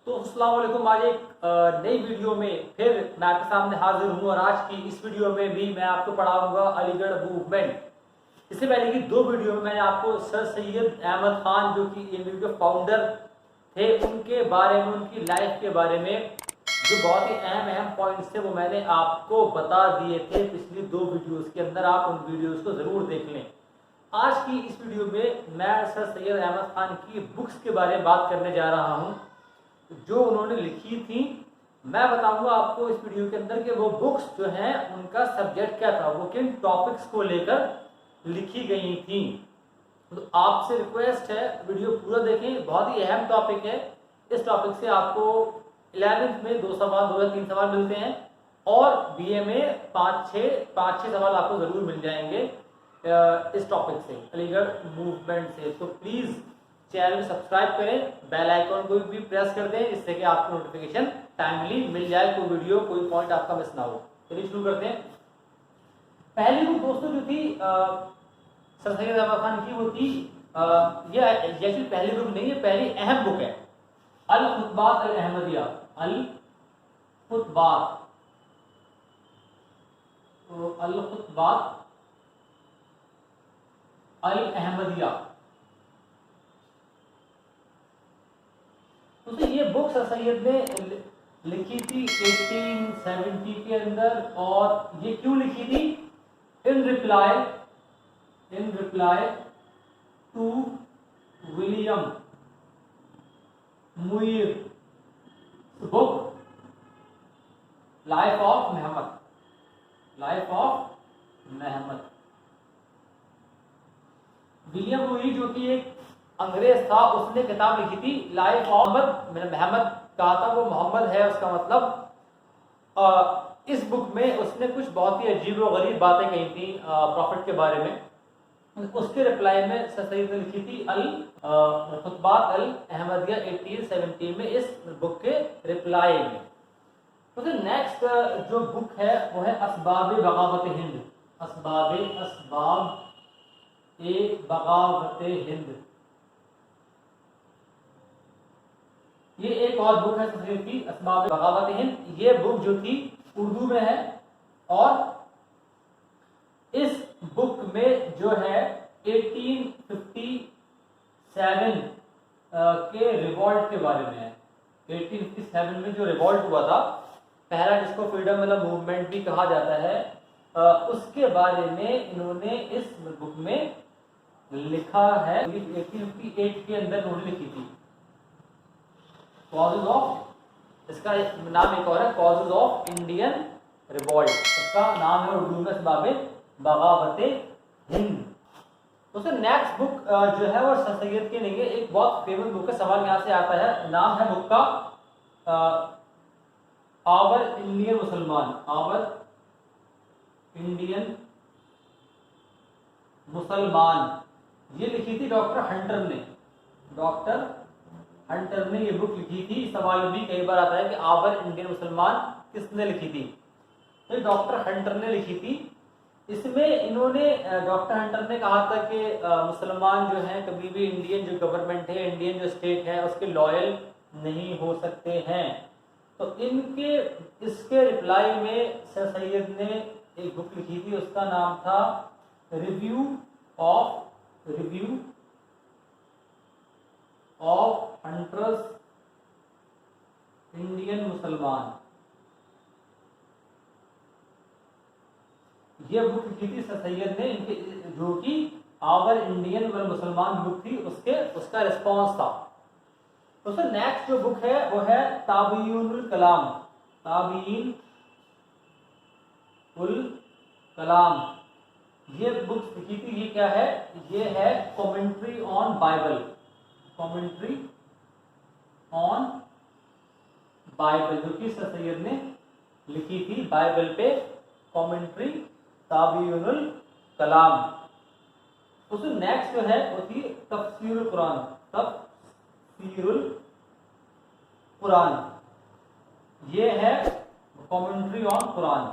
तो अस्सलाम वालेकुम। आज एक नई वीडियो में फिर मैं आपके सामने हाजिर हूँ और आज की इस वीडियो में भी मैं आपको पढ़ाऊंगा अलीगढ़ मूवमेंट। इससे पहले की दो वीडियो में मैंने आपको सर सैयद अहमद खान जो कि एबीवी के फाउंडर थे उनके बारे में, उनकी लाइफ के बारे में जो बहुत ही अहम पॉइंट्स थे वो मैंने आपको बता दिए थे पिछली दो वीडियोस के अंदर। आप उन वीडियोस को ज़रूर देख लें। आज की इस वीडियो में मैं सर सैयद अहमद खान की बुक्स के बारे में बात करने जा रहा हूँ जो उन्होंने लिखी थी। मैं बताऊंगा आपको इस वीडियो के अंदर कि वो बुक्स जो हैं उनका सब्जेक्ट क्या था, वो किन टॉपिक्स को लेकर लिखी गई थी। तो आपसे रिक्वेस्ट है वीडियो पूरा देखें, बहुत ही अहम टॉपिक है। इस टॉपिक से आपको 11th में 2 सवाल, 2 या 3 सवाल मिलते हैं और बीए में 5-6 सवाल आपको जरूर मिल जाएंगे इस टॉपिक से, अलीगढ़ मूवमेंट से। तो प्लीज चैनल में सब्सक्राइब करें, बेल आइकन को भी प्रेस कर दें जिससे कि आपको नोटिफिकेशन टाइमली मिल जाए, कोई वीडियो कोई पॉइंट आपका मिस ना हो। चलिए शुरू करते हैं। पहली बुक दोस्तों जो थी सर सैयद अहमद खान की, वो थी ये एक्चुअली पहली बुक नहीं है, पहली अहम बुक है, अल खुतबात अल अहमदिया। अल खुतबात अल खुतबात अल अहमदिया। तो ये बुक सर सैयद ने लिखी थी 1870 के अंदर। और ये क्यों लिखी थी? In reply to William Muir book life of Mahomet. William Muir जो कि एक अंग्रेज था, उसने किताब लिखी थी लाइफ ऑफ महमद कहा था, वो मोहम्मद है उसका मतलब। इस बुक में उसने कुछ बहुत ही अजीब और गरीब बातें कही थी प्रॉफिट के बारे में। उसके रिप्लाई में सर सैयद ने लिखी थी अल खुतबात अल अहमदिया 1870 में, इस बुक के रिप्लाई में। तो नेक्स्ट जो बुक है वो है असबाब बगावत हिंद। असबाब बगावत हिंद, ये एक और बुक है सर सैयद की, असबाब बगावत हिंद। ये बुक जो थी उर्दू में है और इस बुक में जो है 1857 के रिवॉल्ट के बारे में है। 1857 में जो रिवॉल्ट हुआ था पहला, जिसको फ्रीडम मतलब मूवमेंट भी कहा जाता है, उसके बारे में इन्होंने इस बुक में लिखा है। 1858 के अंदर इन्होंने लिखी थी कॉजेज ऑफ, इसका नाम एक और है कॉजेज ऑफ इंडियन रिवॉल्ट, इसका नाम है उर्दू में असबाब बगावत हिंद। तो सर नेक्स्ट बुक जो है वो सर सैयद के लेंगे, एक बहुत फेमस बुक है। सवाल यहाँ से आता है, नाम है बुक का आवर इंडियन मुसलमान। आवर इंडियन मुसलमान, ये लिखी थी डॉक्टर हंटर ने। डॉक्टर हंटर ने ये बुक लिखी थी। सवाल भी कई बार आता है कि आवर इंडियन मुसलमान किसने लिखी थी, तो डॉक्टर हंटर ने लिखी थी। इसमें इन्होंने डॉक्टर हंटर ने कहा था कि मुसलमान जो हैं कभी भी इंडियन जो गवर्नमेंट है, इंडियन जो स्टेट है उसके लॉयल नहीं हो सकते हैं। तो इसके रिप्लाई में सर सैयद ने एक बुक लिखी थी, उसका नाम था रिव्यू ऑफ हंटर्स इंडियन मुसलमान। ये बुक लिखी थी सर सैयद ने, इनके जो कि आवर इंडियन मुसलमान बुक थी, उसका रिस्पॉन्स था। तो सर नेक्स्ट जो बुक है वो है ताबीयुल कलाम। ताबीन उल कलाम, ये बुक लिखी थी। ये क्या है? ये है commentary on Bible. Commentary on Bible जो कि सर सैयद ने लिखी थी बाइबल पे, कमेंट्री ताबीयुल कलाम। उसमें नेक्स्ट जो है वो थी तफसीरुल कुरान। तफसीरुल कुरान, ये है commentary on Quran.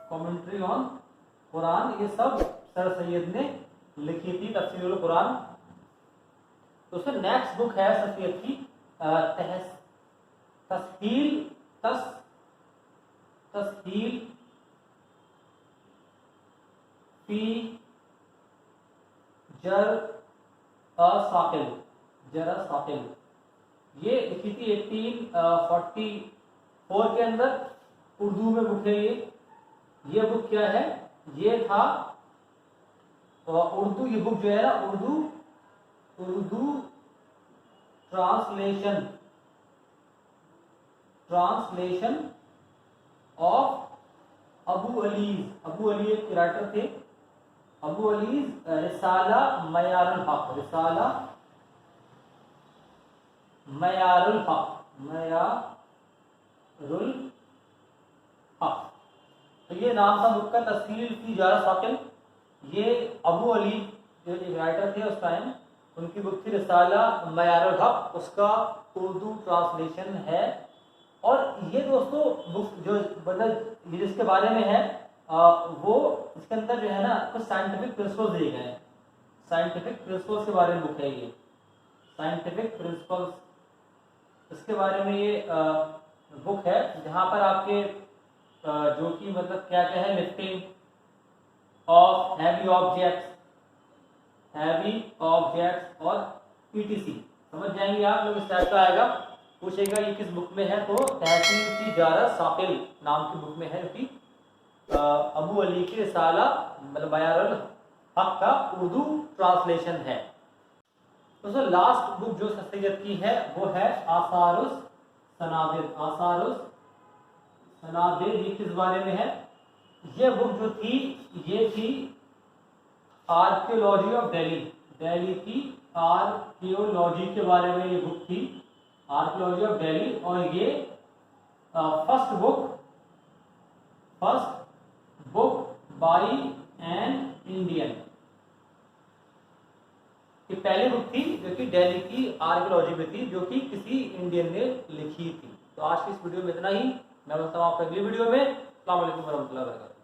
Commentary on Quran, ये सब सर सैयद ने लिखी थी, तफसीरुल कुरान। तो उसमें नेक्स्ट बुक है सर सैयद की तस्हील फी जर साकिल, ये लिखी थी 1844 के अंदर, उर्दू में बुक है ये बुक क्या है, ये था उर्दू, ये बुक जो है ना उर्दू ट्रांसलेशन ऑफ अबू अली एक राइटर थे, अबू अली रिसाला मयारुल हक। तो ये नाम था बुक का, तस्हील फी जर साकिल। ये अबू अली जो एक राइटर थे उस टाइम, उनकी बुक थी रिसाला मयारुल हक, उसका उर्दू ट्रांसलेशन है। और ये दोस्तों बुक जो मतलब ये जिसके बारे में है वो इसके अंदर जो है ना कुछ साइंटिफिक प्रिंसिपल्स दिए गए हैं, साइंटिफिक प्रिंसिपल्स के बारे में बुक है ये, साइंटिफिक प्रिंसिपल्स, इसके बारे में ये बुक है, जहाँ पर आपके जो कि मतलब क्या क्या है, लिफ्टिंग ऑफ हैवी ऑब्जेक्ट्स और पीटीसी, समझ जाएंगे आप लोग, इस टाइप का आएगा। पूछेगा ये किस बुक में है, तो तहसील फी जर साकिल नाम की बुक में है, जो कि अबू अली की रिसाला मतलब मयारुल हक का उर्दू ट्रांसलेशन है। दोस्तों लास्ट बुक जो सर सैयद की है वो है आसारुस सनादिर। ये किस बारे में है, ये बुक जो थी ये थी आर्कियोलॉजी ऑफ दिल्ली की आर्कियोलॉजी के बारे में ये बुक थी, आर्कियोलॉजी ऑफ दिल्ली। और ये first book by an Indian, ये पहली बुक थी जो कि दिल्ली की आर्कियोलॉजी में थी, जो कि किसी इंडियन ने लिखी थी। तो आज की इस वीडियो में इतना ही, मैं मिलता हूँ आपको अगली वीडियो में। अस्सलाम वालेकुम warahmatullahi wabarakatuh।